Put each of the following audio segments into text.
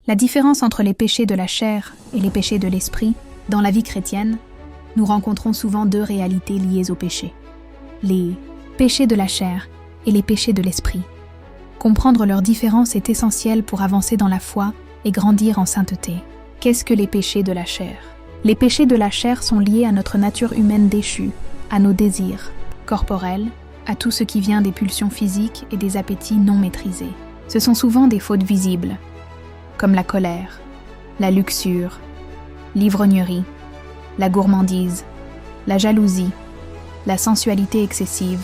La différence entre les péchés de la chair et les péchés de l'esprit, dans la vie chrétienne, nous rencontrons souvent deux réalités liées au péché. Les péchés de la chair et les péchés de l'esprit. Comprendre leur différence est essentiel pour avancer dans la foi et grandir en sainteté. Qu'est-ce que les péchés de la chair? Les péchés de la chair sont liés à notre nature humaine déchue, à nos désirs corporels, à tout ce qui vient des pulsions physiques et des appétits non maîtrisés. Ce sont souvent des fautes visibles, comme la colère, la luxure, l'ivrognerie, la gourmandise, la jalousie, la sensualité excessive,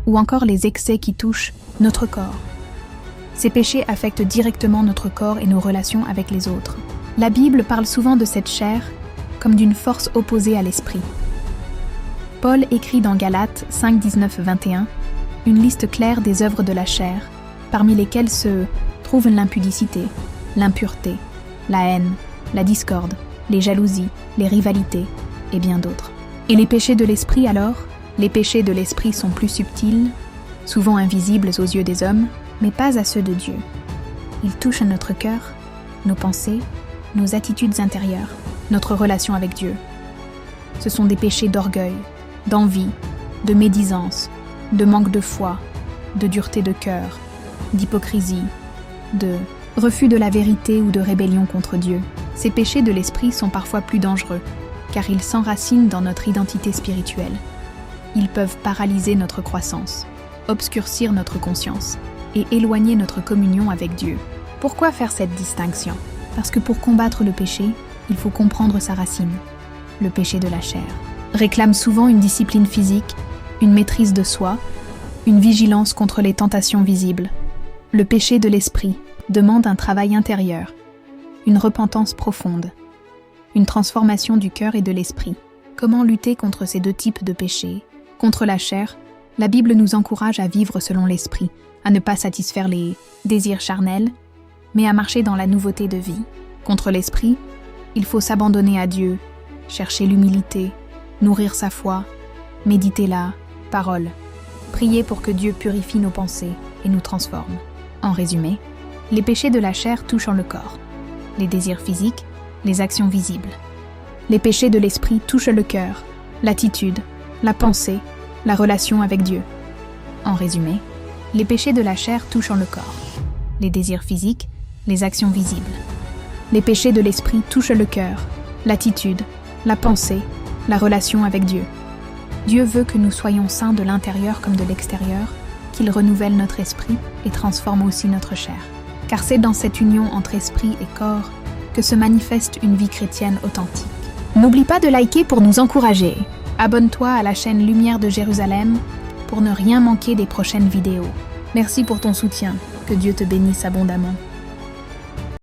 ou encore les excès qui touchent notre corps. Ces péchés affectent directement notre corps et nos relations avec les autres. La Bible parle souvent de cette chair comme d'une force opposée à l'esprit. Paul écrit dans Galates 5, 19, 21 une liste claire des œuvres de la chair, parmi lesquelles se trouvent l'impudicité, l'impureté, la haine, la discorde, les jalousies, les rivalités et bien d'autres. Et les péchés de l'esprit alors? Les péchés de l'esprit sont plus subtils, souvent invisibles aux yeux des hommes, mais pas à ceux de Dieu. Ils touchent à notre cœur, nos pensées, nos attitudes intérieures, notre relation avec Dieu. Ce sont des péchés d'orgueil, d'envie, de médisance, de manque de foi, de dureté de cœur, d'hypocrisie, de refus de la vérité ou de rébellion contre Dieu. Ces péchés de l'esprit sont parfois plus dangereux, car ils s'enracinent dans notre identité spirituelle. Ils peuvent paralyser notre croissance, obscurcir notre conscience et éloigner notre communion avec Dieu. Pourquoi faire cette distinction? Parce que pour combattre le péché, il faut comprendre sa racine. Le péché de la chair réclame souvent une discipline physique, une maîtrise de soi, une vigilance contre les tentations visibles. Le péché de l'esprit demande un travail intérieur, une repentance profonde, une transformation du cœur et de l'esprit. Comment lutter contre ces deux types de péchés? Contre la chair, la Bible nous encourage à vivre selon l'esprit, à ne pas satisfaire les désirs charnels, mais à marcher dans la nouveauté de vie. Contre l'esprit, il faut s'abandonner à Dieu, chercher l'humilité, nourrir sa foi, méditer la parole, prier pour que Dieu purifie nos pensées et nous transforme. En résumé, les péchés de la chair touchent le corps, les désirs physiques, les actions visibles. Les péchés de l'esprit touchent le cœur, l'attitude, la pensée, la relation avec Dieu. En résumé, les péchés de la chair touchent le corps, les désirs physiques, les actions visibles. Les péchés de l'esprit touchent le cœur, l'attitude, la pensée, la relation avec Dieu. Dieu veut que nous soyons saints de l'intérieur comme de l'extérieur, qu'il renouvelle notre esprit et transforme aussi notre chair. Car c'est dans cette union entre esprit et corps que se manifeste une vie chrétienne authentique. N'oublie pas de liker pour nous encourager. Abonne-toi à la chaîne Lumière de Jérusalem pour ne rien manquer des prochaines vidéos. Merci pour ton soutien. Que Dieu te bénisse abondamment.